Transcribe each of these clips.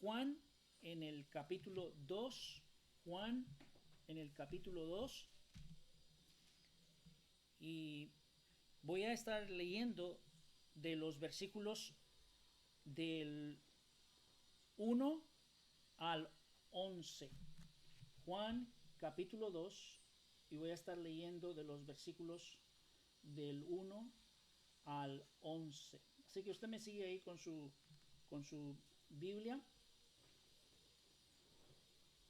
Juan en el capítulo 2. Juan en el capítulo 2. Y voy a estar leyendo de los versículos del 1 al 11. Juan capítulo 2. Y voy a estar leyendo de los versículos del 1 al 11. Así que usted me sigue ahí con su Biblia.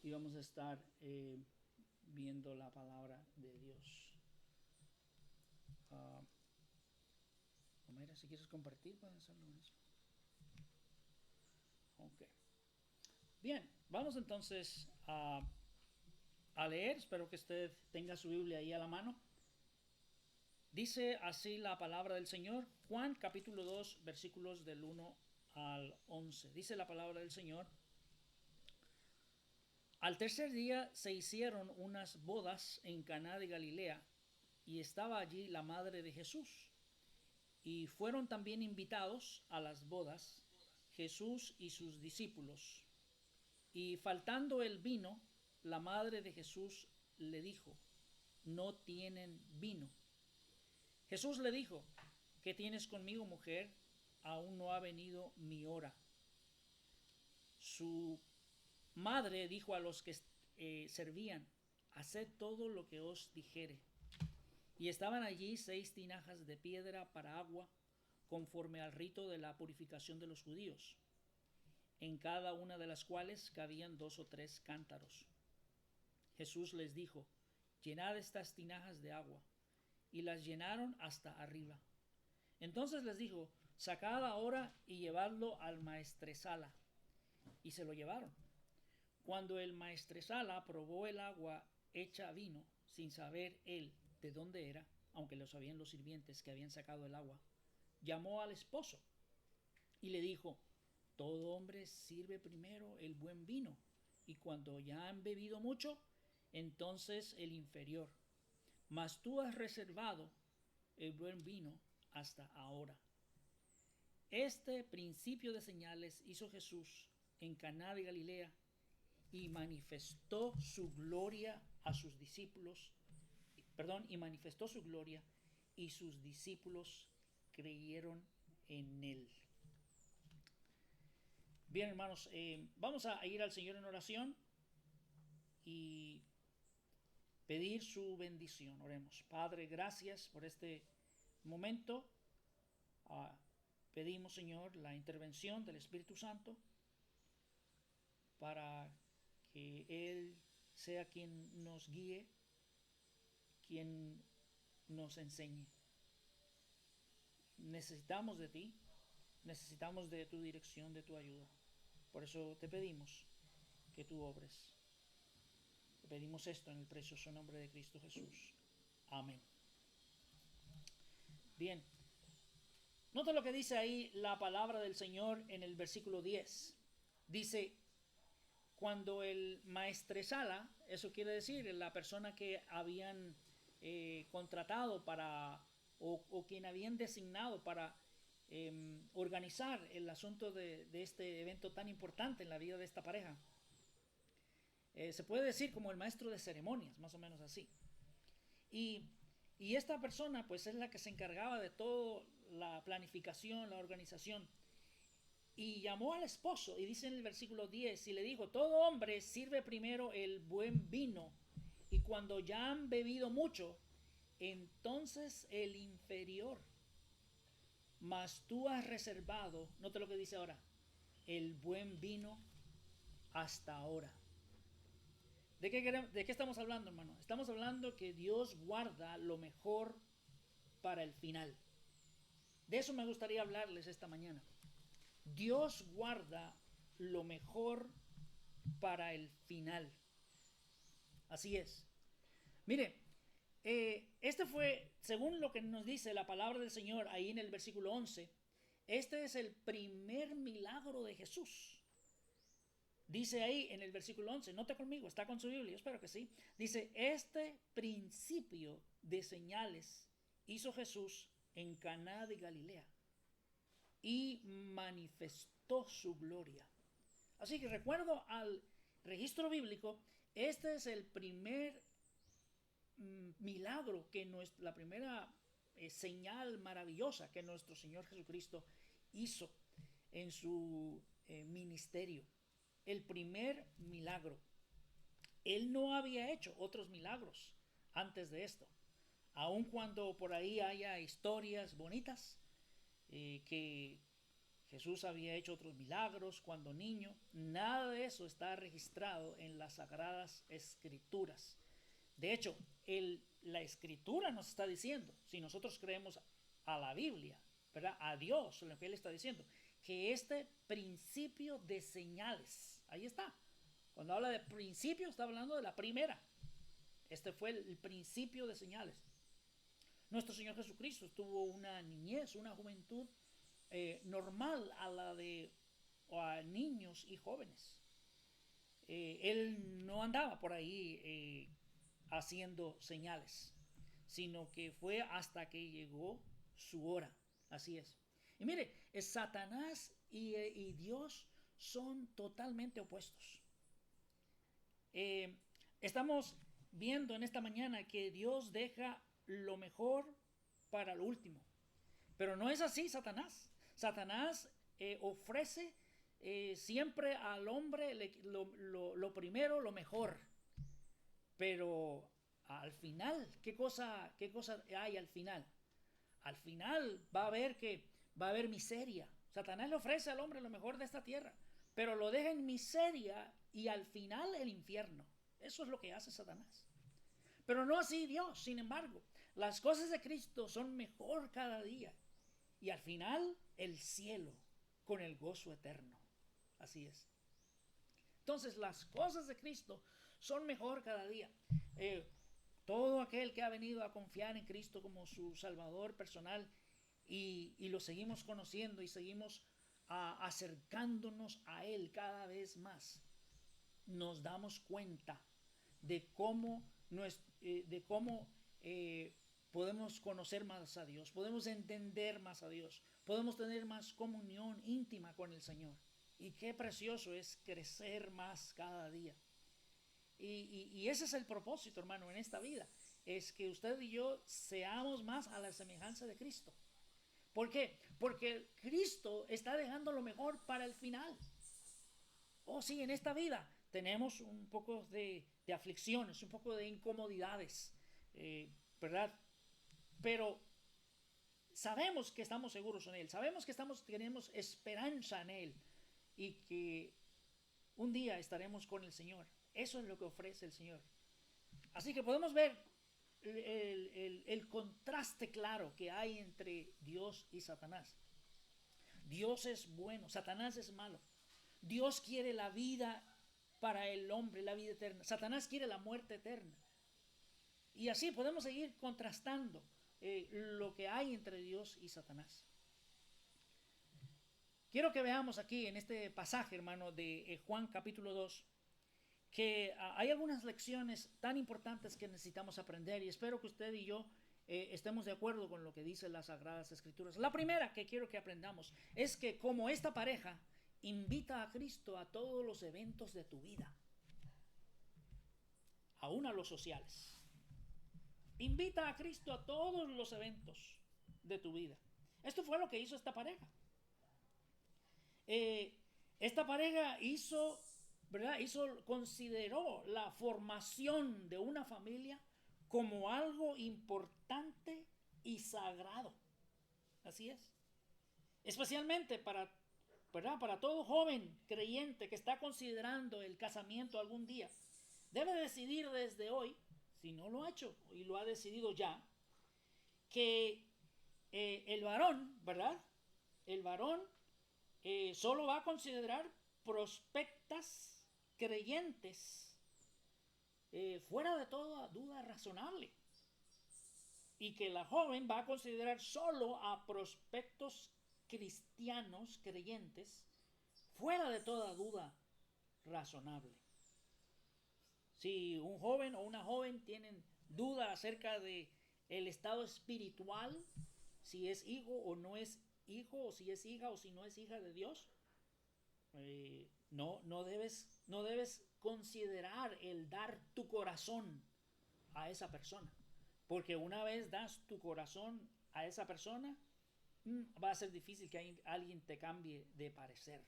Y vamos a estar viendo la palabra de Dios. Mira, si quieres compartir, puedes hacerlo en eso. Ok. Bien, vamos entonces a leer. Espero que usted tenga su Biblia ahí a la mano. Dice así la palabra del Señor. Juan capítulo 2, versículos del 1 al 11. Dice la palabra del Señor. Al tercer día se hicieron unas bodas en Caná de Galilea, y estaba allí la madre de Jesús. Y fueron también invitados a las bodas Jesús y sus discípulos. Y faltando el vino, la madre de Jesús le dijo: no tienen vino. Jesús le dijo: ¿qué tienes conmigo, mujer? Aún no ha venido mi hora. Su madre dijo a los que servían: haced todo lo que os dijere. Y estaban allí 6 tinajas de piedra para agua, conforme al rito de la purificación de los judíos, en cada una de las cuales cabían 2 o 3 cántaros. Jesús les dijo: llenad estas tinajas de agua. Y las llenaron hasta arriba. Entonces les dijo: sacad ahora y llevadlo al maestresala. Y se lo llevaron. Cuando el maestresala probó el agua hecha vino, sin saber él de dónde era, aunque lo sabían los sirvientes que habían sacado el agua, llamó al esposo y le dijo: todo hombre sirve primero el buen vino, y cuando ya han bebido mucho, entonces el inferior. Mas tú has reservado el buen vino hasta ahora. Este principio de señales hizo Jesús en Caná de Galilea, y manifestó su gloria a sus discípulos. Y manifestó su gloria, y sus discípulos creyeron en él. Bien, hermanos, vamos a ir al Señor en oración y pedir su bendición. Oremos. Padre, gracias por este momento. Pedimos, Señor, la intervención del Espíritu Santo para que Él sea quien nos guíe, quien nos enseñe. Necesitamos de ti, necesitamos de tu dirección, de tu ayuda. Por eso te pedimos que tú obres. Te pedimos esto en el precioso nombre de Cristo Jesús. Amén. Bien. Nota lo que dice ahí la palabra del Señor en el versículo 10. Dice: cuando el maestresala, eso quiere decir la persona que habían contratado para, o quien habían designado para organizar el asunto de este evento tan importante en la vida de esta pareja. Se puede decir como el maestro de ceremonias, más o menos así. Y esta persona pues es la que se encargaba de toda la planificación, la organización. Y llamó al esposo, y dice en el versículo 10, y le dijo: todo hombre sirve primero el buen vino, y cuando ya han bebido mucho, entonces el inferior. Mas tú has reservado, note lo que dice ahora, el buen vino hasta ahora. ¿De qué estamos hablando, hermano? Estamos hablando que Dios guarda lo mejor para el final. De eso me gustaría hablarles esta mañana. Dios guarda lo mejor para el final. Así es. Mire, este fue, según lo que nos dice la palabra del Señor ahí en el versículo 11, este es el primer milagro de Jesús. Dice ahí en el versículo 11, note conmigo, está con su Biblia, yo espero que sí. Dice: este principio de señales hizo Jesús en Caná de Galilea, y manifestó su gloria. Así que recuerdo al registro bíblico, este es el primer milagro que la primera señal maravillosa que nuestro Señor Jesucristo hizo en su ministerio. El primer milagro. Él no había hecho otros milagros antes de esto. Aun cuando por ahí haya historias bonitas que Jesús había hecho otros milagros cuando niño, nada de eso está registrado en las Sagradas Escrituras. De hecho, la Escritura nos está diciendo, si nosotros creemos a la Biblia, ¿verdad?, a Dios, lo que Él está diciendo, que este principio de señales, ahí está. Cuando habla de principio, está hablando de la primera. Este fue el principio de señales. Nuestro Señor Jesucristo tuvo una niñez, una juventud normal a la de a niños y jóvenes. Él no andaba por ahí haciendo señales, sino que fue hasta que llegó su hora. Así es. Y mire, Satanás y Dios son totalmente opuestos. Estamos viendo en esta mañana que Dios deja lo mejor para lo último. Pero no es así Satanás. Satanás ofrece siempre al hombre lo primero, lo mejor. Pero al final, ¿qué cosa hay al final? Al final va a haber miseria. Satanás le ofrece al hombre lo mejor de esta tierra, pero lo deja en miseria y al final el infierno. Eso es lo que hace Satanás. Pero no así Dios. Sin embargo, las cosas de Cristo son mejor cada día. Y al final, el cielo con el gozo eterno. Así es. Entonces, las cosas de Cristo son mejor cada día. Todo aquel que ha venido a confiar en Cristo como su Salvador personal y lo seguimos conociendo y seguimos acercándonos a Él cada vez más, nos damos cuenta de cómo podemos conocer más a Dios, podemos entender más a Dios, podemos tener más comunión íntima con el Señor. Y qué precioso es crecer más cada día. Y ese es el propósito, hermano, en esta vida, es que usted y yo seamos más a la semejanza de Cristo. ¿Por qué? Porque Cristo está dejando lo mejor para el final. Oh, sí, en esta vida tenemos un poco de aflicciones, un poco de incomodidades, ¿verdad? Pero sabemos que estamos seguros en Él, sabemos que tenemos esperanza en Él y que un día estaremos con el Señor. Eso es lo que ofrece el Señor. Así que podemos ver el contraste claro que hay entre Dios y Satanás. Dios es bueno, Satanás es malo. Dios quiere la vida para el hombre, la vida eterna. Satanás quiere la muerte eterna. Y así podemos seguir contrastando lo que hay entre Dios y Satanás. Quiero que veamos aquí en este pasaje, hermano, de Juan capítulo 2, que hay algunas lecciones tan importantes que necesitamos aprender y espero que usted y yo estemos de acuerdo con lo que dicen las Sagradas Escrituras. La primera que quiero que aprendamos es que como esta pareja invita a Cristo a todos los eventos de tu vida, aún a los sociales. Invita a Cristo a todos los eventos de tu vida. Esto fue lo que hizo esta pareja. Esta pareja consideró la formación de una familia como algo importante y sagrado. Así es. Especialmente para todo joven creyente que está considerando el casamiento algún día. Debe decidir desde hoy, si no lo ha hecho y lo ha decidido ya, que el varón, ¿verdad? El varón solo va a considerar prospectas creyentes fuera de toda duda razonable. Y que la joven va a considerar solo a prospectos cristianos creyentes fuera de toda duda razonable. Si un joven o una joven tienen duda acerca de el estado espiritual, si es hijo o no es hijo, o si es hija o si no es hija de Dios, no no debes considerar el dar tu corazón a esa persona. Porque una vez das tu corazón a esa persona, va a ser difícil que alguien te cambie de parecer.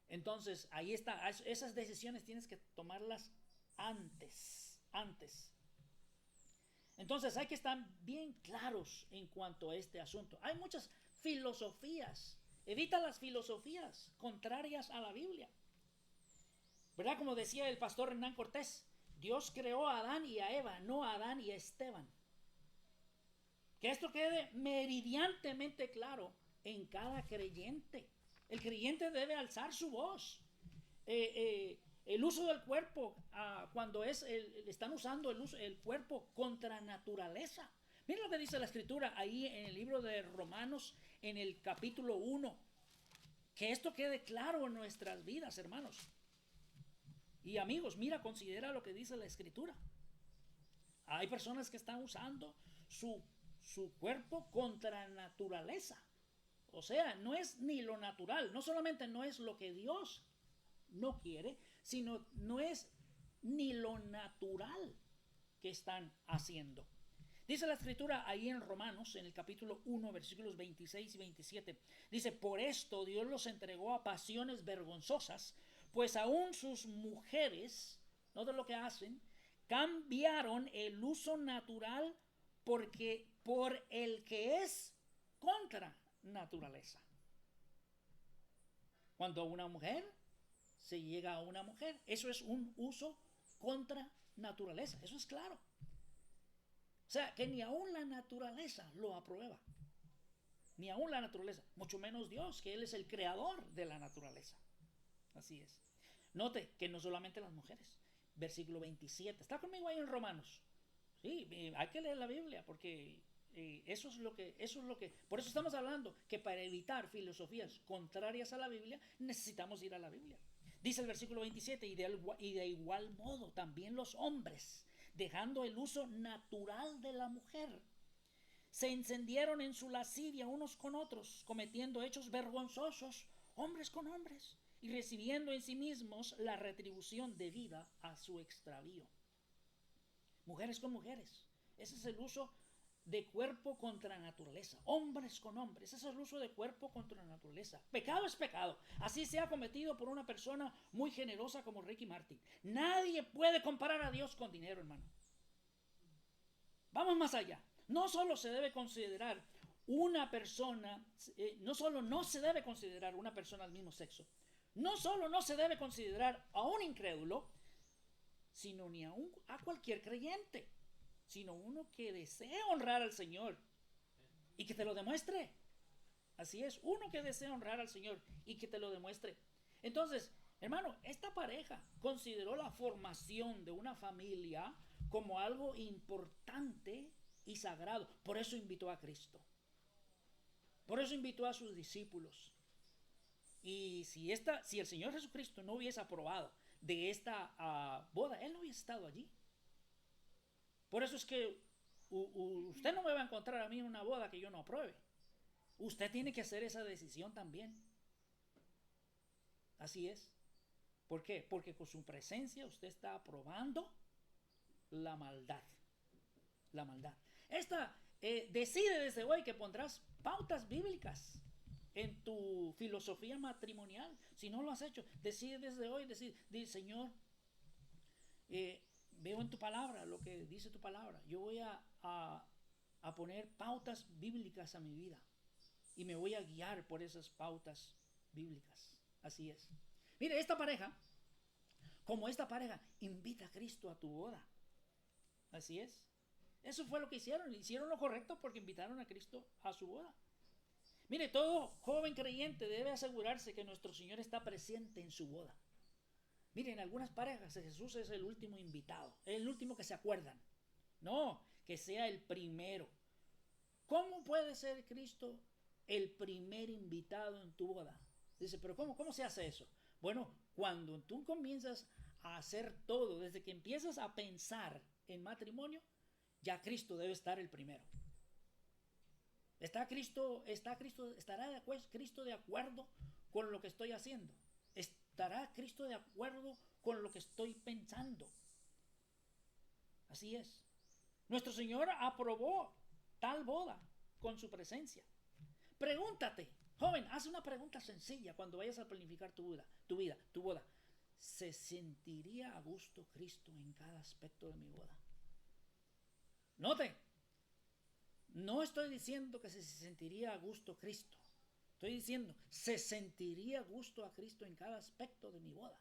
Entonces, ahí está. Esas decisiones tienes que tomarlas antes. Entonces, hay que estar bien claros en cuanto a este asunto. Hay muchas filosofías. Evita las filosofías contrarias a la Biblia. ¿Verdad? Como decía el pastor Hernán Cortés, Dios creó a Adán y a Eva, no a Adán y a Esteban. Que esto quede meridiantemente claro en cada creyente. El creyente debe alzar su voz. El uso del cuerpo, cuando están usando el cuerpo contra naturaleza. Miren lo que dice la Escritura ahí en el libro de Romanos, en el capítulo 1. Que esto quede claro en nuestras vidas, hermanos. Y amigos, mira, considera lo que dice la Escritura. Hay personas que están usando su cuerpo contra naturaleza. O sea, no es ni lo natural. No solamente no es lo que Dios no quiere, sino no es ni lo natural que están haciendo. Dice la Escritura ahí en Romanos, en el capítulo 1, versículos 26 y 27. Dice, por esto Dios los entregó a pasiones vergonzosas, pues aún sus mujeres, no de lo que hacen, cambiaron el uso natural por el que es contra naturaleza. Cuando una mujer se llega a una mujer, eso es un uso contra naturaleza, eso es claro. O sea, que ni aún la naturaleza lo aprueba. Ni aún la naturaleza, mucho menos Dios, que Él es el creador de la naturaleza. Así es. Note que no solamente las mujeres. Versículo 27. ¿Está conmigo ahí en Romanos? Sí, hay que leer la Biblia porque eso es lo que... Por eso estamos hablando que para evitar filosofías contrarias a la Biblia necesitamos ir a la Biblia. Dice el versículo 27, y de igual modo también los hombres, dejando el uso natural de la mujer, se encendieron en su lascivia unos con otros, cometiendo hechos vergonzosos, hombres con hombres, y recibiendo en sí mismos la retribución debida a su extravío. Mujeres con mujeres. Ese es el uso de cuerpo contra naturaleza. Hombres con hombres. Ese es el uso de cuerpo contra naturaleza. Pecado es pecado. Así sea cometido por una persona muy generosa como Ricky Martin. Nadie puede comparar a Dios con dinero, hermano. Vamos más allá. No solo se debe considerar una persona, no solo no se debe considerar una persona del mismo sexo, no solo no se debe considerar a un incrédulo, sino ni a cualquier creyente, sino uno que desee honrar al Señor y que te lo demuestre. Así es, uno que desea honrar al Señor y que te lo demuestre. Entonces, hermano, esta pareja consideró la formación de una familia como algo importante y sagrado. Por eso invitó a Cristo. Por eso invitó a sus discípulos. Y si el Señor Jesucristo no hubiese aprobado de esta boda, Él no hubiese estado allí. Por eso es que usted no me va a encontrar a mí en una boda que yo no apruebe. Usted tiene que hacer esa decisión también. Así es. ¿Por qué? Porque con su presencia usted está aprobando la maldad. La maldad. Decide desde hoy que pondrás pautas bíblicas en tu filosofía matrimonial. Si no lo has hecho, decide desde hoy, dice, Señor, veo en tu palabra lo que dice tu palabra. Yo voy a poner pautas bíblicas a mi vida y me voy a guiar por esas pautas bíblicas. Así es. Mire, esta pareja invita a Cristo a tu boda. Así es. Eso fue lo que hicieron. Hicieron lo correcto porque invitaron a Cristo a su boda. Mire, todo joven creyente debe asegurarse que nuestro Señor está presente en su boda. Mire, en algunas parejas Jesús es el último invitado, el último que se acuerdan. No, que sea el primero. ¿Cómo puede ser Cristo el primer invitado en tu boda? Dice, pero ¿cómo se hace eso? Bueno, cuando tú comienzas a hacer todo, desde que empiezas a pensar en matrimonio, ya Cristo debe estar el primero. ¿Estará Cristo de acuerdo con lo que estoy haciendo? ¿Estará Cristo de acuerdo con lo que estoy pensando? Así es. Nuestro Señor aprobó tal boda con su presencia. Pregúntate, joven, haz una pregunta sencilla cuando vayas a planificar tu boda. ¿Se sentiría a gusto Cristo en cada aspecto de mi boda? Note, no estoy diciendo que se sentiría a gusto Cristo. Estoy diciendo, ¿se sentiría a gusto a Cristo en cada aspecto de mi boda?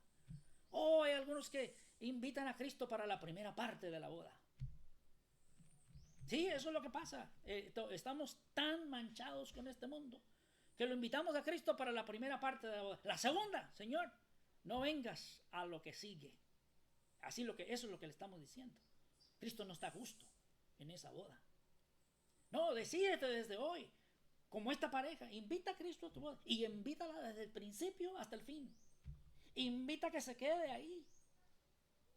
Hay algunos que invitan a Cristo para la primera parte de la boda. Sí, eso es lo que pasa. Estamos tan manchados con este mundo que lo invitamos a Cristo para la primera parte de la boda. La segunda, Señor, no vengas a lo que sigue. Eso es lo que le estamos diciendo. Cristo no está a gusto en esa boda. No, decídete desde hoy. Como esta pareja, invita a Cristo a tu boda y invítala desde el principio hasta el fin. Invita a que se quede ahí.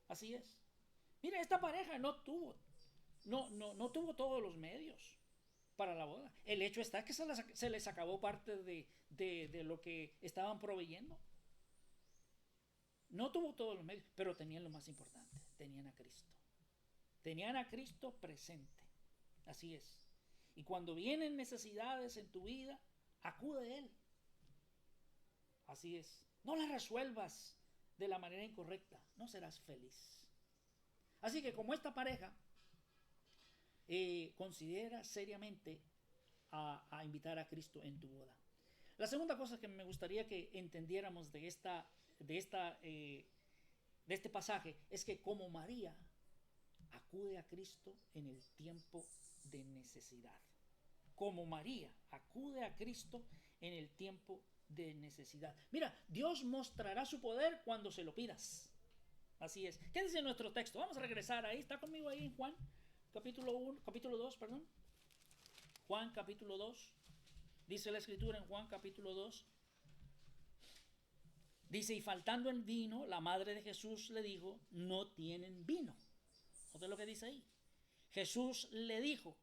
Así es. Mire, esta pareja no tuvo todos los medios para la boda. El hecho está que se les acabó parte de lo que estaban proveyendo. No tuvo todos los medios, pero tenían lo más importante. Tenían a Cristo. Tenían a Cristo presente. Así es. Y cuando vienen necesidades en tu vida, acude a Él. Así es. No las resuelvas de la manera incorrecta. No serás feliz. Así que como esta pareja considera seriamente a invitar a Cristo en tu boda. La segunda cosa que me gustaría que entendiéramos de este pasaje es que como María acude a Cristo en el tiempo de necesidad. Como María acude a Cristo en el tiempo de necesidad. Mira, Dios mostrará su poder cuando se lo pidas. Así es. ¿Qué dice nuestro texto? Vamos a regresar ahí. ¿Está conmigo ahí en Juan? Capítulo 2, perdón. Juan capítulo 2. Dice la escritura en Juan capítulo 2. Dice, y faltando el vino, la madre de Jesús le dijo, no tienen vino. ¿Otra lo que dice ahí? Jesús le dijo,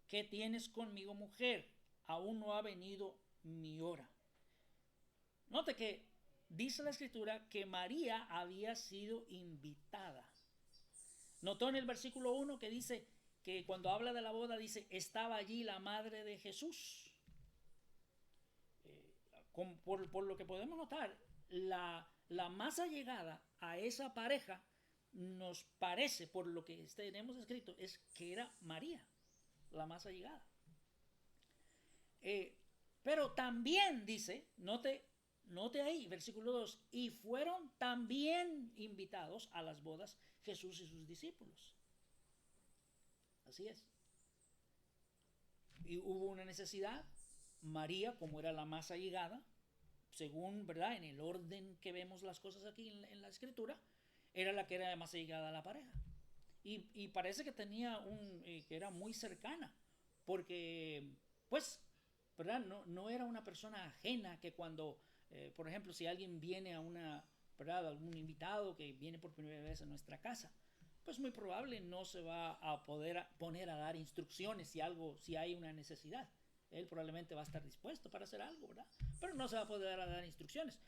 ¿qué tienes conmigo, mujer? Aún no ha venido mi hora. Note que dice la escritura que María había sido invitada. Notó en el versículo 1 que dice que cuando habla de la boda dice, estaba allí la madre de Jesús. Por lo que podemos notar, la más allegada a esa pareja nos parece, por lo que tenemos escrito, es que era María, la más allegada. Pero también dice, note ahí, versículo 2, y fueron también invitados a las bodas Jesús y sus discípulos. Así es. Y hubo una necesidad. María, como era la más allegada, según, ¿verdad? En el orden que vemos las cosas aquí en la escritura, era la que era más allegada a la pareja. Y parece que tenía que era muy cercana, porque, pues, ¿verdad? No era una persona ajena que cuando, por ejemplo, si alguien viene ¿verdad? Algún invitado que viene por primera vez a nuestra casa, pues muy probable no se va a poder poner a dar instrucciones si hay una necesidad. Él probablemente va a estar dispuesto para hacer algo, ¿verdad? Pero no se va a poder dar instrucciones.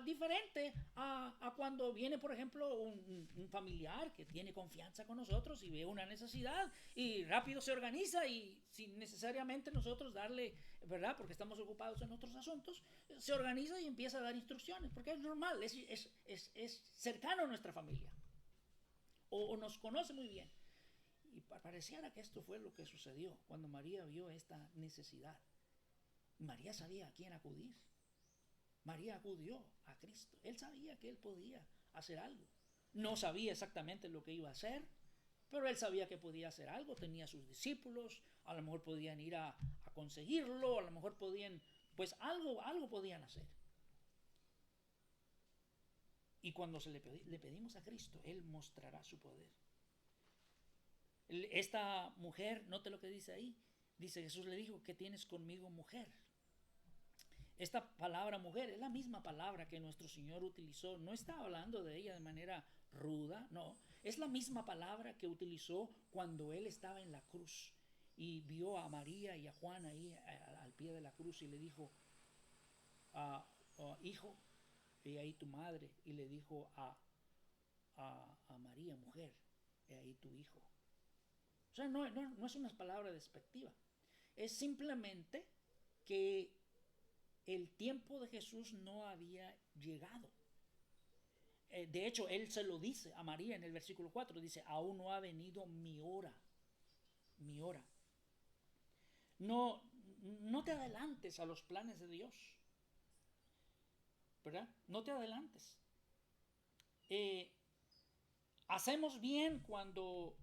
Diferente a cuando viene, por ejemplo, un familiar que tiene confianza con nosotros y ve una necesidad y rápido se organiza y sin necesariamente nosotros darle, ¿verdad? Porque estamos ocupados en otros asuntos, se organiza y empieza a dar instrucciones, porque es normal, es cercano a nuestra familia o nos conoce muy bien. Y pareciera que esto fue lo que sucedió cuando María vio esta necesidad. María sabía a quién acudir. María acudió a Cristo. Él sabía que él podía hacer algo. No sabía exactamente lo que iba a hacer, pero él sabía que podía hacer algo. Tenía sus discípulos, a lo mejor podían ir a conseguirlo, a lo mejor podían, pues algo podían hacer. Y cuando le pedimos a Cristo, Él mostrará su poder. Esta mujer, note lo que dice ahí. Dice, Jesús le dijo, ¿qué tienes conmigo, mujer? Esta palabra mujer es la misma palabra que nuestro Señor utilizó. No está hablando de ella de manera ruda, no. Es la misma palabra que utilizó cuando Él estaba en la cruz y vio a María y a Juan ahí al pie de la cruz y le dijo, hijo, he ahí tu madre, y le dijo a María, mujer, he ahí tu hijo. O sea, no es una palabra despectiva, es simplemente que el tiempo de Jesús no había llegado. De hecho, él se lo dice a María en el versículo 4, dice, aún no ha venido mi hora, mi hora. No te adelantes a los planes de Dios, ¿verdad? No te adelantes. Hacemos bien cuando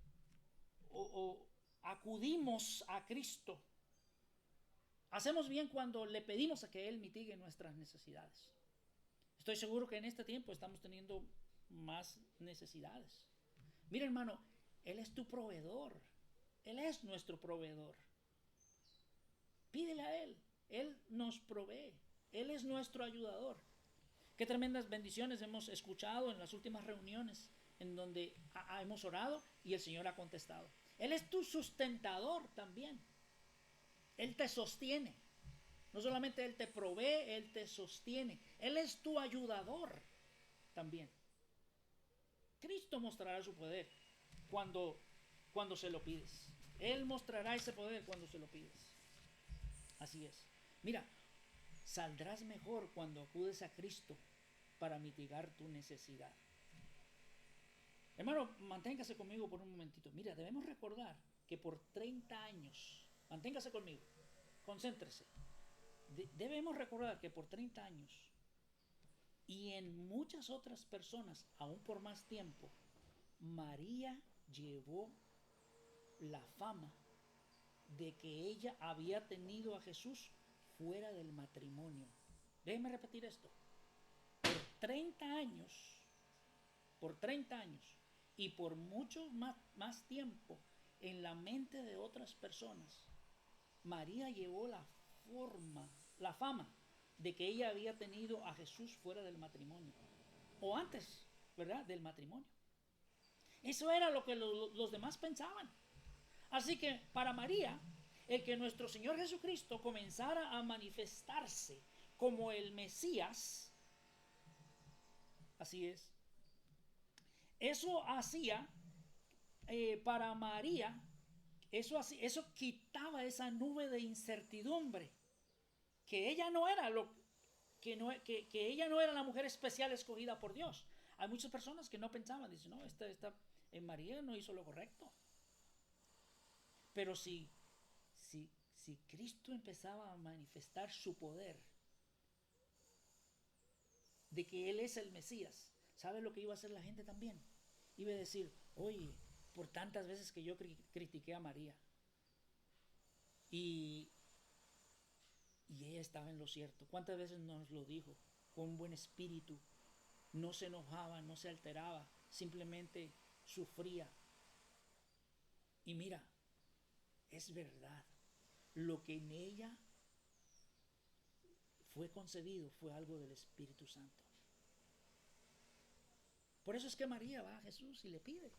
acudimos a Cristo. Hacemos bien cuando le pedimos a que Él mitigue nuestras necesidades. Estoy seguro que en este tiempo estamos teniendo más necesidades. Mira, hermano, Él es tu proveedor. Él es nuestro proveedor. Pídele a Él. Él nos provee. Él es nuestro ayudador. Qué tremendas bendiciones hemos escuchado en las últimas reuniones en donde hemos orado y el Señor ha contestado. Él es tu sustentador también. Él te sostiene. No solamente Él te provee, Él te sostiene. Él es tu ayudador también. Cristo mostrará su poder cuando se lo pides. Él mostrará ese poder cuando se lo pides. Así es. Mira, saldrás mejor cuando acudes a Cristo para mitigar tu necesidad. Hermano, manténgase conmigo por un momentito. Mira, debemos recordar que por 30 años, manténgase conmigo, concéntrese. Debemos recordar que por 30 años y en muchas otras personas, aún por más tiempo, María llevó la fama de que ella había tenido a Jesús fuera del matrimonio. Déjeme repetir esto. Por 30 años y por mucho más tiempo en la mente de otras personas, María llevó la fama de que ella había tenido a Jesús fuera del matrimonio o antes, ¿verdad?, del matrimonio. Eso era lo que los demás pensaban. Así que para María, el que nuestro Señor Jesucristo comenzara a manifestarse como el Mesías, así es, eso hacía para María, eso quitaba esa nube de incertidumbre, que ella no era que ella no era la mujer especial escogida por Dios. Hay muchas personas que no pensaban, dicen, no, María no hizo lo correcto. Pero si Cristo empezaba a manifestar su poder de que Él es el Mesías, ¿sabe lo que iba a hacer la gente también? Iba a decir, oye, por tantas veces que yo critiqué a María y ella estaba en lo cierto. ¿Cuántas veces nos lo dijo? Con buen espíritu, no se enojaba, no se alteraba, simplemente sufría. Y mira, es verdad, lo que en ella fue concebido fue algo del Espíritu Santo. Por eso es que María va a Jesús y le pide.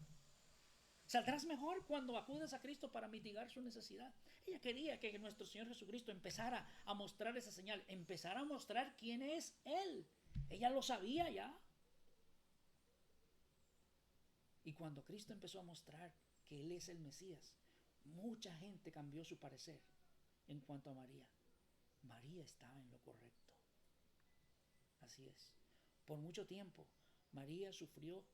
Saldrás mejor cuando acudes a Cristo para mitigar su necesidad. Ella quería que nuestro Señor Jesucristo empezara a mostrar esa señal, empezara a mostrar quién es Él. Ella lo sabía ya. Y cuando Cristo empezó a mostrar que Él es el Mesías, mucha gente cambió su parecer en cuanto a María. María estaba en lo correcto. Así es. Por mucho tiempo, María sufrió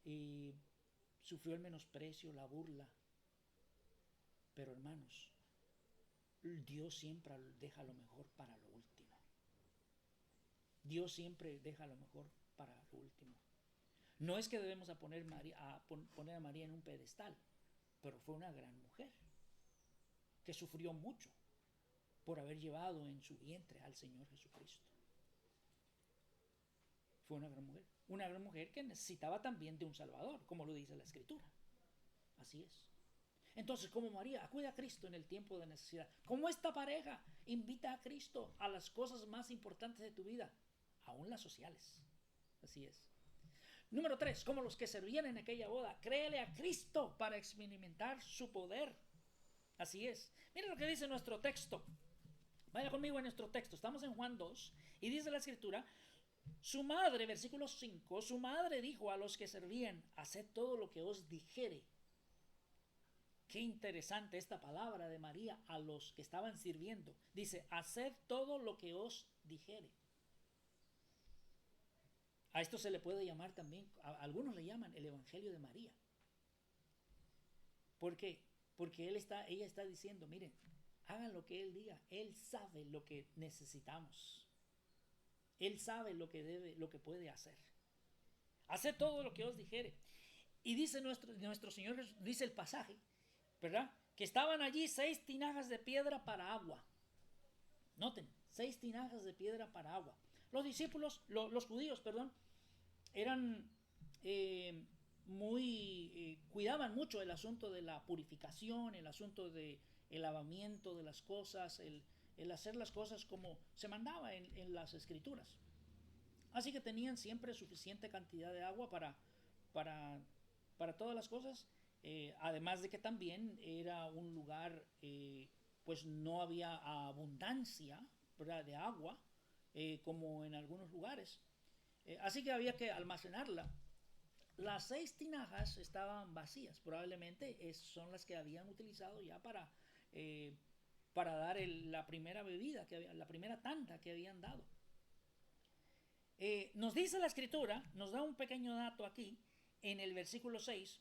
el menosprecio, la burla. Pero hermanos, Dios siempre deja lo mejor para lo último. Dios siempre deja lo mejor para lo último. No es que debemos poner a María en un pedestal, pero fue una gran mujer que sufrió mucho por haber llevado en su vientre al Señor Jesucristo. Fue una gran mujer que necesitaba también de un Salvador, como lo dice la Escritura. Así es. Entonces, como María, acude a Cristo en el tiempo de necesidad. Como esta pareja invita a Cristo a las cosas más importantes de tu vida, aún las sociales. Así es. Número 3, como los que servían en aquella boda, créele a Cristo para experimentar su poder. Así es. Miren lo que dice nuestro texto. Vaya conmigo en nuestro texto. Estamos en Juan 2 y dice la escritura, su madre, versículo 5, su madre dijo a los que servían, haced todo lo que os dijere. Qué interesante esta palabra de María a los que estaban sirviendo. Dice, haced todo lo que os dijere. A esto se le puede llamar también, algunos le llaman el Evangelio de María. ¿Por qué? Porque ella está diciendo, miren, hagan lo que Él diga. Él sabe lo que necesitamos. Él sabe lo que puede hacer. Haced todo lo que os dijere. Y dice nuestro Señor, dice el pasaje, ¿verdad? Que estaban allí 6 tinajas de piedra para agua. Noten, 6 tinajas de piedra para agua. Los discípulos, los judíos, perdón, eran cuidaban mucho el asunto de la purificación, el asunto del lavamiento de las cosas, el hacer las cosas como se mandaba en las escrituras. Así que tenían siempre suficiente cantidad de agua para todas las cosas, además de que también era un lugar, pues no había abundancia, ¿verdad?, de agua, como en algunos lugares. Así que había que almacenarla. Las 6 tinajas estaban vacías, probablemente son las que habían utilizado ya para dar la primera bebida, la primera tanda que habían dado. Nos dice la escritura, nos da un pequeño dato aquí, en el versículo 6,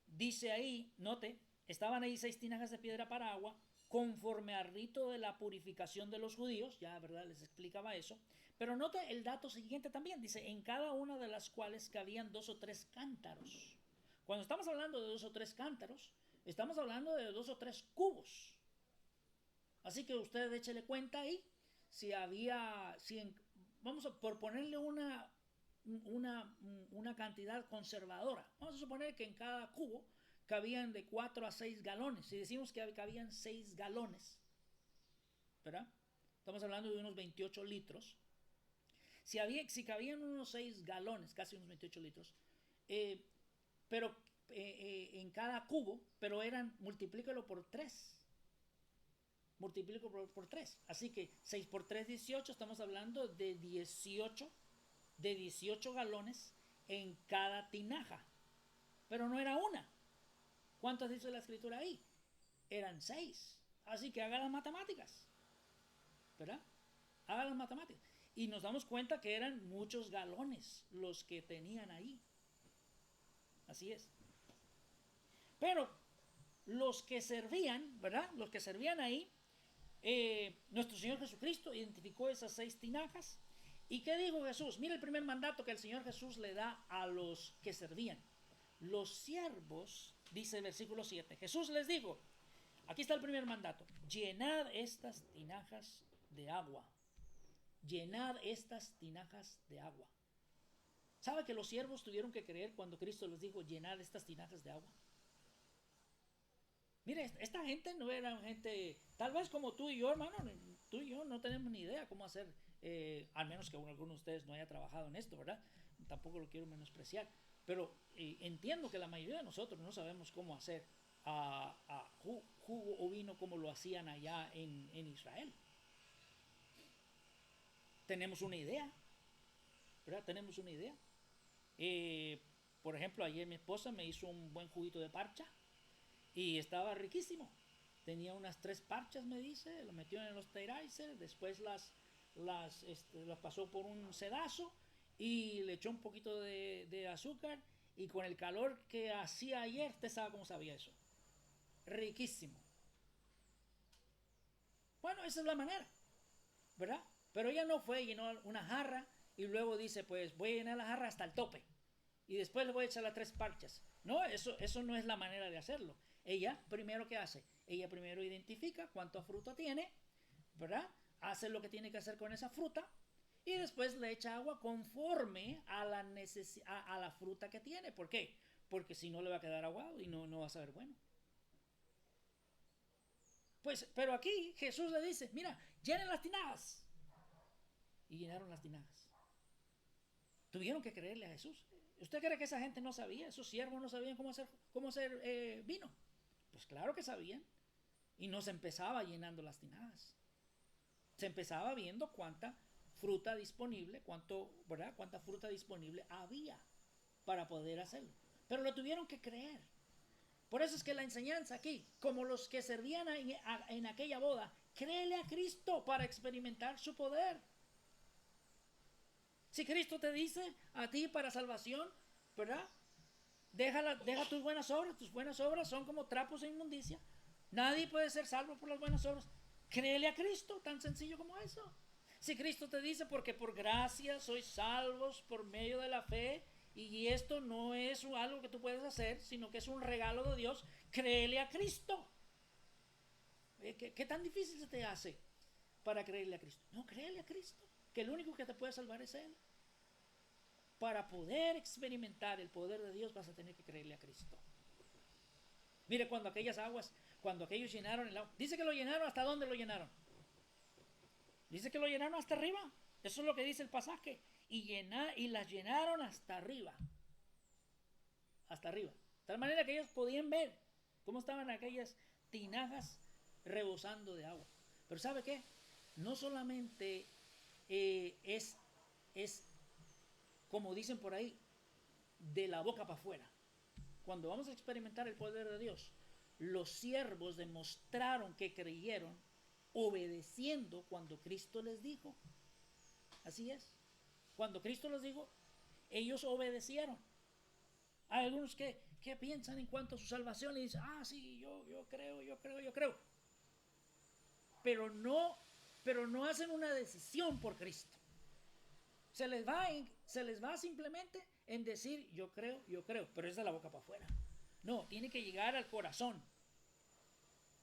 dice ahí, note, estaban ahí 6 tinajas de piedra para agua, conforme al rito de la purificación de los judíos, ya, ¿verdad?, les explicaba eso. Pero note el dato siguiente también, dice, en cada una de las cuales cabían 2 o 3 cántaros. Cuando estamos hablando de 2 o 3 cántaros, estamos hablando de 2 o 3 cubos. Así que usted échele cuenta ahí, vamos a por ponerle una cantidad conservadora. Vamos a suponer que en cada cubo cabían de 4 a 6 galones. Si decimos que cabían 6 galones, ¿verdad? Estamos hablando de unos 28 litros. Si cabían unos 6 galones, casi unos 28 litros, pero en cada cubo, pero multiplícalo por 3. Multiplico por 3. Así que 6 por 3, 18. Estamos hablando de 18 galones en cada tinaja. Pero no era una. ¿Cuántos dice la escritura ahí? Eran 6. Así que haga las matemáticas, ¿verdad? Haga las matemáticas. Y nos damos cuenta que eran muchos galones los que tenían ahí. Así es. Pero los que servían, ¿verdad? Los que servían ahí, nuestro Señor Jesucristo identificó esas 6 tinajas. ¿Y qué dijo Jesús? Mira el primer mandato que el Señor Jesús le da a los que servían. Los siervos, dice el versículo 7, Jesús les dijo, aquí está el primer mandato, llenad estas tinajas de agua. Llenad estas tinajas de agua. ¿Sabe que los siervos tuvieron que creer cuando Cristo les dijo, llenad estas tinajas de agua? Mire, esta gente no era gente, tal vez como tú y yo, hermano, tú y yo no tenemos ni idea cómo hacer, al menos que alguno de ustedes no haya trabajado en esto, ¿verdad? Tampoco lo quiero menospreciar, pero entiendo que la mayoría de nosotros no sabemos cómo hacer jugo o vino como lo hacían allá en Israel. Tenemos una idea, ¿verdad? Tenemos una idea. Por ejemplo, ayer mi esposa me hizo un buen juguito de parcha y estaba riquísimo. Tenía unas 3 parchas, me dice, lo metió en los Osterizer, después las pasó por un sedazo y le echó un poquito de azúcar, y con el calor que hacía ayer, usted sabe cómo sabía eso. Riquísimo. Bueno, esa es la manera, ¿verdad? Pero ella no fue, llenó una jarra y luego dice, pues voy a llenar la jarra hasta el tope y después le voy a echar las 3 parchas. No, eso no es la manera de hacerlo. Ella primero, ¿qué hace? Ella primero identifica cuánta fruta tiene, ¿verdad? Hace lo que tiene que hacer con esa fruta y después le echa agua conforme a la fruta que tiene. ¿Por qué? Porque si no le va a quedar aguado y no va a saber bueno. Pues, pero aquí Jesús le dice, mira, llenen las tinajas. Y llenaron las tinajas. Tuvieron que creerle a Jesús. ¿Usted cree que esa gente no sabía? ¿Esos siervos no sabían cómo hacer vino? Pues claro que sabían. Y no se empezaba llenando las tinajas. Se empezaba viendo cuánta fruta disponible, ¿verdad? Cuánta fruta disponible había para poder hacerlo. Pero lo tuvieron que creer. Por eso es que la enseñanza aquí, como los que servían en aquella boda, créele a Cristo para experimentar su poder. Si Cristo te dice a ti para salvación, ¿verdad? Deja tus buenas obras son como trapos de inmundicia. Nadie puede ser salvo por las buenas obras. Créele a Cristo, tan sencillo como eso. Si Cristo te dice, porque por gracia sois salvos por medio de la fe, y esto no es algo que tú puedes hacer, sino que es un regalo de Dios, créele a Cristo. ¿Qué tan difícil se te hace para creerle a Cristo? No, créele a Cristo, que el único que te puede salvar es Él. Para poder experimentar el poder de Dios vas a tener que creerle a Cristo. Mire, cuando aquellos llenaron el agua, dice que lo llenaron, ¿hasta dónde lo llenaron? Dice que lo llenaron hasta arriba. Eso es lo que dice el pasaje. Y las llenaron hasta arriba. Hasta arriba. De tal manera que ellos podían ver cómo estaban aquellas tinajas rebosando de agua. Pero ¿sabe qué? No solamente es como dicen por ahí, de la boca para afuera. Cuando vamos a experimentar el poder de Dios, los siervos demostraron que creyeron obedeciendo cuando Cristo les dijo. Así es. Cuando Cristo les dijo, ellos obedecieron. Hay algunos que piensan en cuanto a su salvación y dicen, sí, yo creo. Pero no hacen una decisión por Cristo. Se les va simplemente en decir yo creo, pero es de la boca para afuera. No, tiene que llegar al corazón.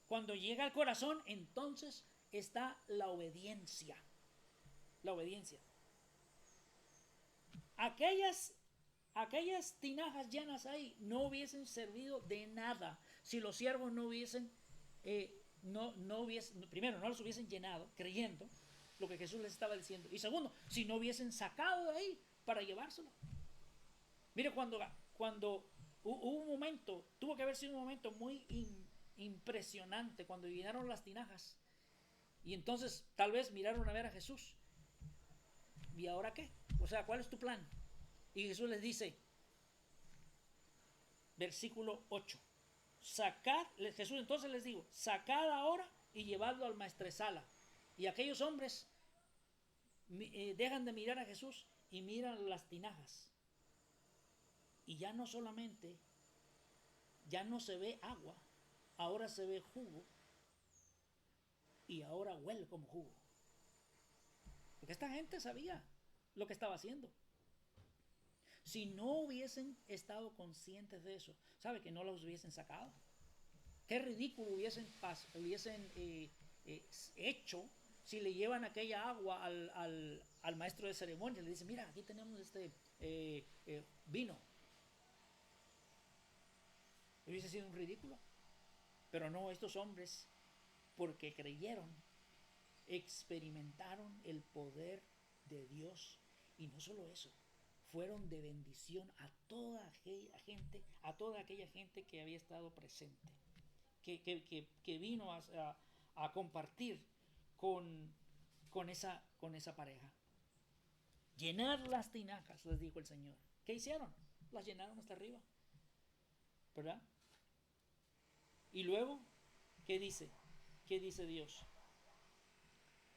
Cuando llega al corazón, entonces está la obediencia. La obediencia. Aquellas tinajas llenas ahí no hubiesen servido de nada si los siervos no hubiesen, primero, no los hubiesen llenado creyendo lo que Jesús les estaba diciendo. Y segundo, si no hubiesen sacado de ahí para llevárselo. Mire, cuando hubo un momento, tuvo que haber sido un momento muy impresionante cuando llenaron las tinajas. Y entonces tal vez miraron a ver a Jesús. ¿Y ahora qué? O sea, ¿cuál es tu plan? Y Jesús les dice, versículo 8, Jesús entonces les dijo, sacad ahora y llevadlo al maestresala. Y aquellos hombres dejan de mirar a Jesús y miran las tinajas. Y ya no solamente, ya no se ve agua, ahora se ve jugo. Y ahora huele como jugo. Porque esta gente sabía lo que estaba haciendo. Si no hubiesen estado conscientes de eso, ¿sabe que no los hubiesen sacado? Qué ridículo hubiesen hecho si le llevan aquella agua al maestro de ceremonia. Le dicen, mira, aquí tenemos este vino. Hubiese sido un ridículo. Pero no, estos hombres, porque creyeron, experimentaron el poder de Dios. Y no solo eso, fueron de bendición a toda aquella gente que había estado presente, que vino a compartir con esa pareja. Llenar las tinajas, les dijo el Señor. ¿Qué hicieron? Las llenaron hasta arriba, ¿verdad? Y luego, ¿qué dice? ¿Qué dice Dios?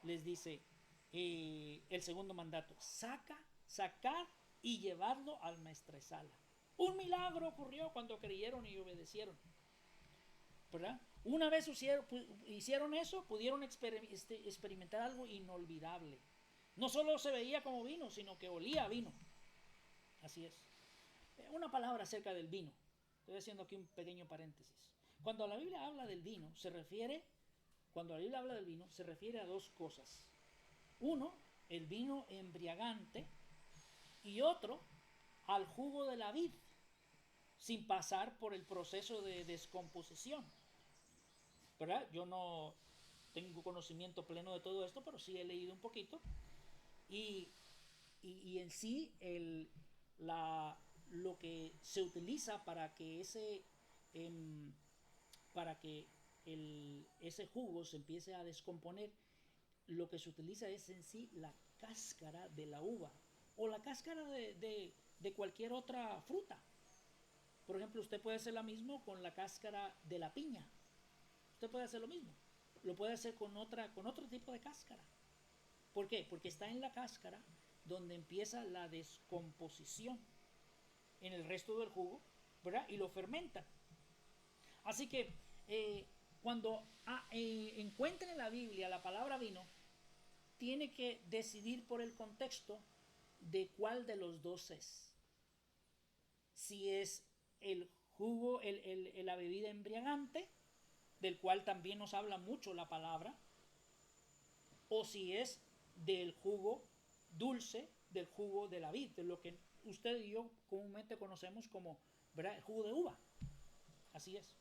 Les dice el segundo mandato, sacar y llevarlo al maestresala. Un milagro ocurrió cuando creyeron y obedecieron, ¿verdad? Una vez hicieron eso, pudieron experimentar algo inolvidable. No solo se veía como vino, sino que olía a vino. Así es. Una palabra acerca del vino. Estoy haciendo aquí un pequeño paréntesis. Cuando la Biblia habla del vino, se refiere a dos cosas. Uno, el vino embriagante, y otro, al jugo de la vid, sin pasar por el proceso de descomposición. ¿Verdad? Yo no tengo conocimiento pleno de todo esto, pero sí he leído un poquito. Y en sí, lo que se utiliza para que ese jugo se empiece a descomponer lo que se utiliza es en sí la cáscara de la uva o la cáscara de cualquier otra fruta. Por ejemplo, usted puede hacer lo mismo con la cáscara de la piña. Usted puede hacer lo mismo. Lo puede hacer con otro tipo de cáscara. ¿Por qué? Porque está en la cáscara donde empieza la descomposición en el resto del jugo, ¿verdad? Y lo fermenta. Así que cuando encuentren en la Biblia la palabra vino, tiene que decidir por el contexto de cuál de los dos es. Si es el jugo, la bebida embriagante, del cual también nos habla mucho la palabra, o si es del jugo dulce, del jugo de la vid, de lo que usted y yo comúnmente conocemos como, ¿verdad?, el jugo de uva. Así es.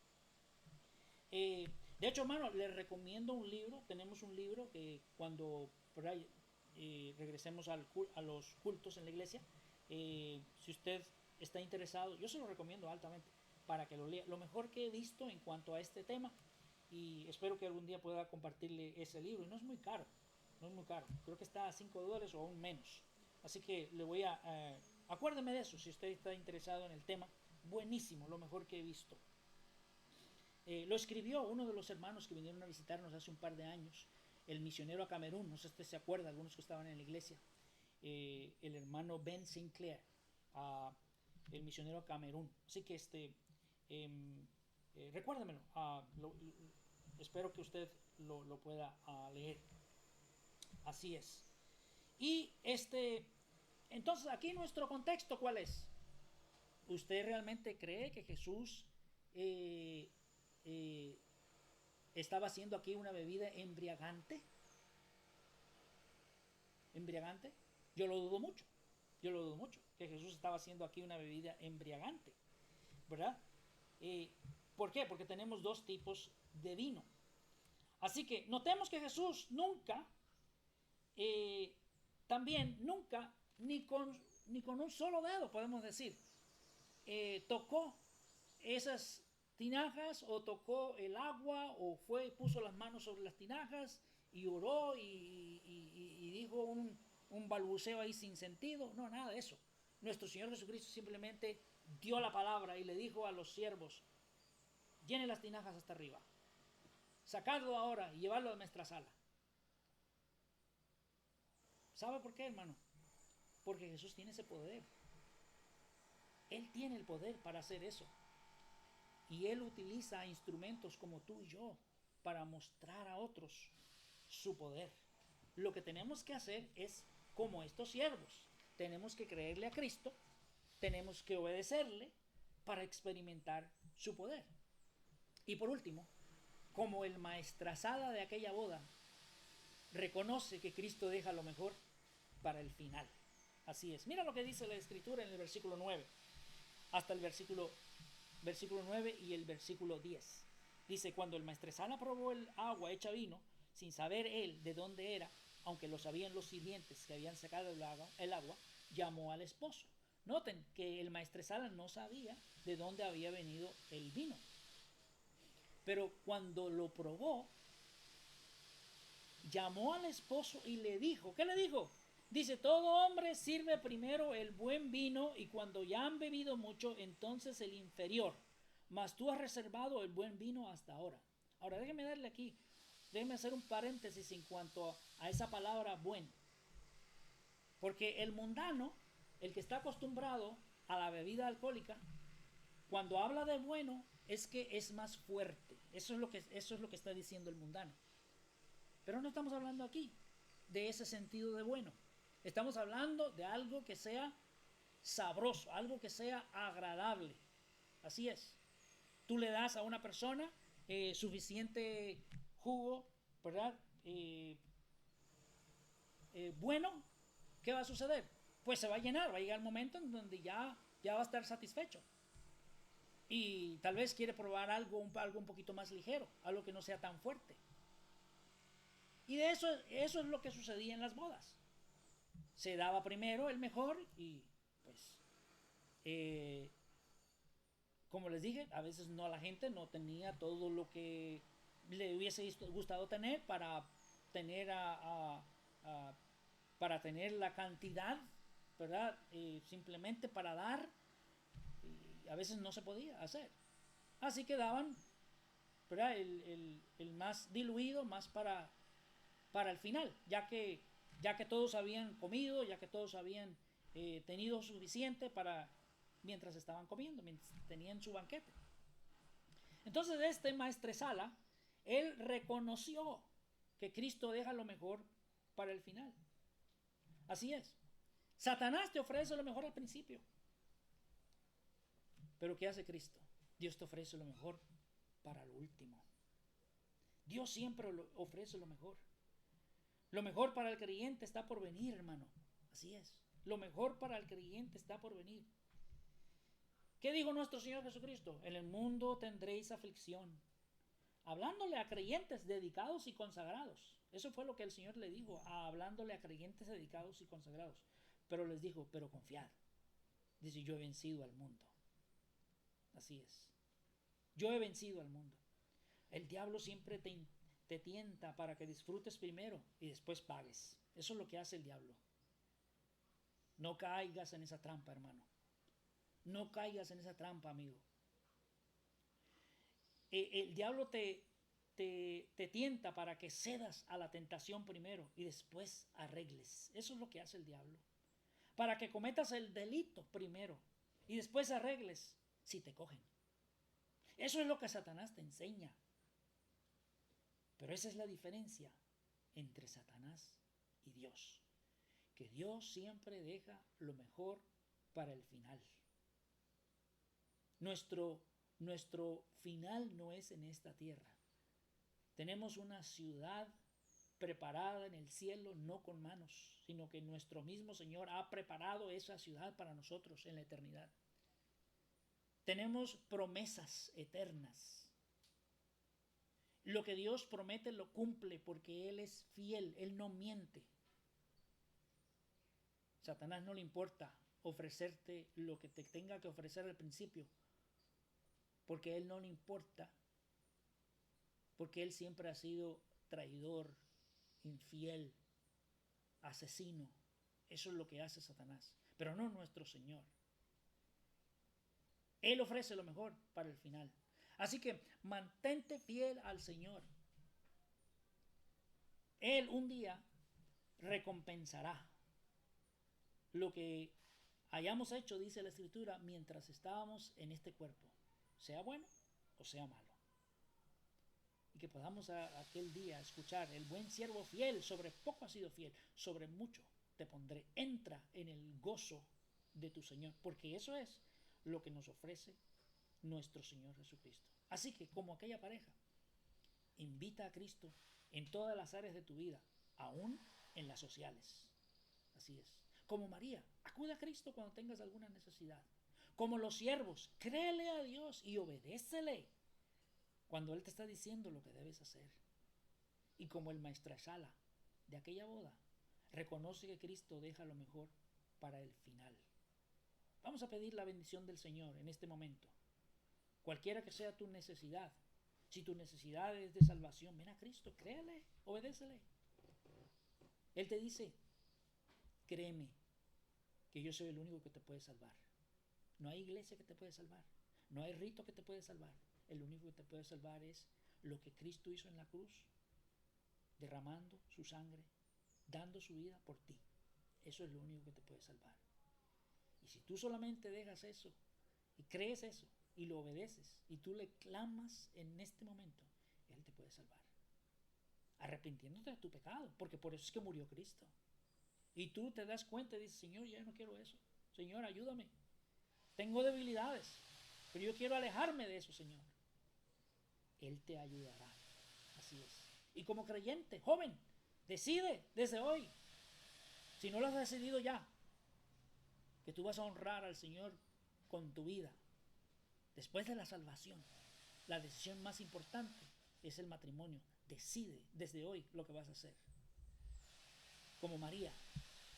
De hecho, hermano, les recomiendo un libro. Tenemos un libro que cuando regresemos a los cultos en la iglesia, si usted está interesado, yo se lo recomiendo altamente para que lo lea. Lo mejor que he visto en cuanto a este tema, y espero que algún día pueda compartirle ese libro. Y no es muy caro, no es muy caro. Creo que está a $5 o aún menos. Así que le voy a... acuérdeme de eso si usted está interesado en el tema. Buenísimo, lo mejor que he visto. Lo escribió uno de los hermanos que vinieron a visitarnos hace un par de años, el misionero a Camerún. No sé si usted se acuerda, algunos que estaban en la iglesia, el hermano Ben Sinclair, el misionero a Camerún. Así que recuérdemelo, espero que usted lo pueda leer. Así es. Y entonces aquí nuestro contexto, ¿cuál es? ¿Usted realmente cree que Jesús estaba haciendo aquí una bebida embriagante? ¿Embriagante? Yo lo dudo mucho. Yo lo dudo mucho que Jesús estaba haciendo aquí una bebida embriagante, ¿verdad? ¿Por qué? Porque tenemos dos tipos de vino. Así que notemos que Jesús nunca, también nunca, ni con un solo dedo, podemos decir, tocó esas tinajas o tocó el agua o puso las manos sobre las tinajas y oró y dijo un balbuceo ahí sin sentido. No, nada de eso. Nuestro Señor Jesucristo simplemente dio la palabra y le dijo a los siervos: llenen las tinajas hasta arriba, sacadlo ahora y llevarlo a nuestra sala. ¿Sabe por qué, hermano? Porque Jesús tiene ese poder. Él tiene el poder para hacer eso. Y Él utiliza instrumentos como tú y yo para mostrar a otros su poder. Lo que tenemos que hacer es, como estos siervos, tenemos que creerle a Cristo, tenemos que obedecerle para experimentar su poder. Y por último, como el maestrasala de aquella boda reconoce que Cristo deja lo mejor para el final. Así es. Mira lo que dice la Escritura en el versículo 9 hasta el versículo 9 y el versículo 10. Dice: cuando el maestresala probó el agua hecha vino, sin saber él de dónde era, aunque lo sabían los sirvientes que habían sacado el agua, llamó al esposo. Noten que el maestresala no sabía de dónde había venido el vino. Pero cuando lo probó, llamó al esposo y le dijo, ¿qué le dijo? Dice: todo hombre sirve primero el buen vino, y cuando ya han bebido mucho, entonces el inferior. Mas tú has reservado el buen vino hasta ahora. Ahora déjeme hacer un paréntesis en cuanto a esa palabra buen. Porque el mundano, el que está acostumbrado a la bebida alcohólica, cuando habla de bueno, es que es más fuerte. Eso es lo que está diciendo el mundano. Pero no estamos hablando aquí de ese sentido de bueno. Estamos hablando de algo que sea sabroso, algo que sea agradable. Así es. Tú le das a una persona suficiente jugo, ¿verdad? Bueno, ¿qué va a suceder? Pues se va a llenar, va a llegar el momento en donde ya va a estar satisfecho. Y tal vez quiere probar algo un poquito más ligero, algo que no sea tan fuerte. Y de eso es lo que sucedía en las bodas. Se daba primero el mejor y pues como les dije, a veces la gente no tenía todo lo que le hubiese gustado tener para tener para tener la cantidad, ¿verdad? Simplemente para dar, y a veces no se podía hacer. Así que daban, ¿verdad? El más diluido, más para el final, ya que todos habían comido, ya que todos habían tenido suficiente para mientras estaban comiendo, mientras tenían su banquete. Entonces este maestresala, él reconoció que Cristo deja lo mejor para el final. Así es. Satanás te ofrece lo mejor al principio. Pero ¿qué hace Cristo? Dios te ofrece lo mejor para lo último. Dios siempre ofrece lo mejor. Lo mejor para el creyente está por venir, hermano. Así es. Lo mejor para el creyente está por venir. ¿Qué dijo nuestro Señor Jesucristo? En el mundo tendréis aflicción. Hablándole a creyentes dedicados y consagrados. Eso fue lo que el Señor le dijo, hablándole a creyentes dedicados y consagrados. Pero les dijo, pero confiad. Dice, yo he vencido al mundo. Así es. Yo he vencido al mundo. El diablo siempre te tienta para que disfrutes primero y después pagues. Eso es lo que hace el diablo. No caigas en esa trampa, hermano. No caigas en esa trampa, amigo. El diablo te tienta para que cedas a la tentación primero y después arregles. Eso es lo que hace el diablo. Para que cometas el delito primero y después arregles si te cogen. Eso es lo que Satanás te enseña. Pero esa es la diferencia entre Satanás y Dios. Que Dios siempre deja lo mejor para el final. Nuestro final no es en esta tierra. Tenemos una ciudad preparada en el cielo, no con manos, sino que nuestro mismo Señor ha preparado esa ciudad para nosotros en la eternidad. Tenemos promesas eternas. Lo que Dios promete lo cumple porque Él es fiel, Él no miente. Satanás no le importa ofrecerte lo que te tenga que ofrecer al principio, porque a Él no le importa, porque Él siempre ha sido traidor, infiel, asesino. Eso es lo que hace Satanás, pero no nuestro Señor. Él ofrece lo mejor para el final. Así que mantente fiel al Señor. Él un día recompensará lo que hayamos hecho, dice la Escritura, mientras estábamos en este cuerpo, sea bueno o sea malo. Y que podamos aquel día escuchar, el buen siervo fiel, sobre poco has sido fiel, sobre mucho te pondré. Entra en el gozo de tu Señor, porque eso es lo que nos ofrece nuestro Señor Jesucristo. Así que, como aquella pareja, invita a Cristo en todas las áreas de tu vida, aún en las sociales. Así es. Como María, acude a Cristo cuando tengas alguna necesidad. Como los siervos, créele a Dios y obedécele cuando Él te está diciendo lo que debes hacer. Y como el maestresala de aquella boda, reconoce que Cristo deja lo mejor para el final. Vamos a pedir la bendición del Señor en este momento. Cualquiera que sea tu necesidad, si tu necesidad es de salvación, ven a Cristo, créele, obedécele. Él te dice, créeme que yo soy el único que te puede salvar. No hay iglesia que te puede salvar. No hay rito que te puede salvar. El único que te puede salvar es lo que Cristo hizo en la cruz, derramando su sangre, dando su vida por ti. Eso es lo único que te puede salvar. Y si tú solamente dejas eso y crees eso y lo obedeces y tú le clamas en este momento, Él te puede salvar. Arrepintiéndote de tu pecado, porque por eso es que murió Cristo. Y tú te das cuenta y dices, Señor, ya no quiero eso. Señor, ayúdame. Tengo debilidades, pero yo quiero alejarme de eso, Señor. Él te ayudará. Así es. Y como creyente, joven, decide desde hoy, si no lo has decidido ya, que tú vas a honrar al Señor con tu vida. Después de la salvación, la decisión más importante es el matrimonio. Decide desde hoy lo que vas a hacer. Como María,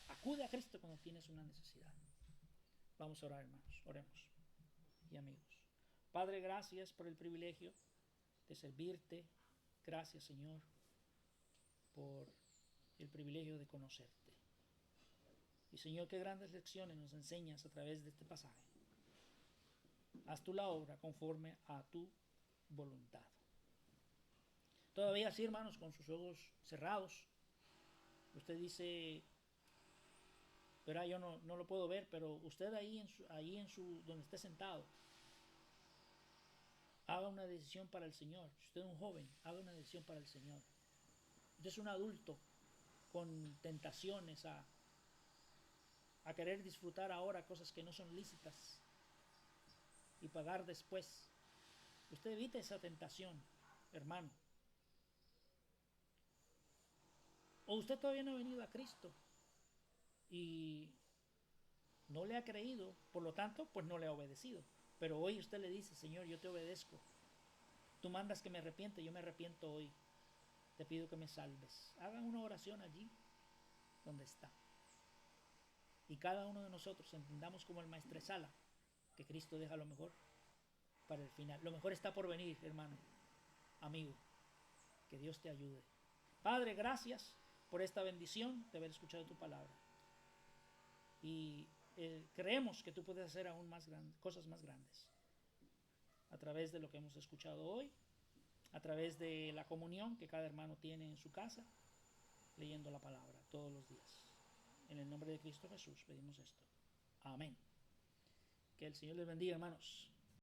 acude a Cristo cuando tienes una necesidad. Vamos a orar, hermanos. Oremos. Y amigos. Padre, gracias por el privilegio de servirte. Gracias, Señor, por el privilegio de conocerte. Y Señor, qué grandes lecciones nos enseñas a través de este pasaje. Haz tú la obra conforme a tu voluntad. Todavía así, hermanos, con sus ojos cerrados, usted dice, pero yo no lo puedo ver, pero usted donde esté sentado, haga una decisión para el Señor. Si usted es un joven, haga una decisión para el Señor. Usted es un adulto con tentaciones a querer disfrutar ahora cosas que no son lícitas y pagar después. Usted evite esa tentación, hermano. O usted todavía no ha venido a Cristo y no le ha creído, por lo tanto, pues no le ha obedecido. Pero hoy usted le dice, Señor, yo te obedezco. Tú mandas que me arrepiente, yo me arrepiento hoy. Te pido que me salves. Hagan una oración allí donde está. Y cada uno de nosotros entendamos como el maestresala que Cristo deja lo mejor para el final. Lo mejor está por venir, hermano, amigo. Que Dios te ayude. Padre, gracias por esta bendición de haber escuchado tu palabra. Y creemos que tú puedes hacer aún cosas más grandes a través de lo que hemos escuchado hoy, a través de la comunión que cada hermano tiene en su casa, leyendo la palabra todos los días. En el nombre de Cristo Jesús pedimos esto. Amén. Que el Señor les bendiga, hermanos.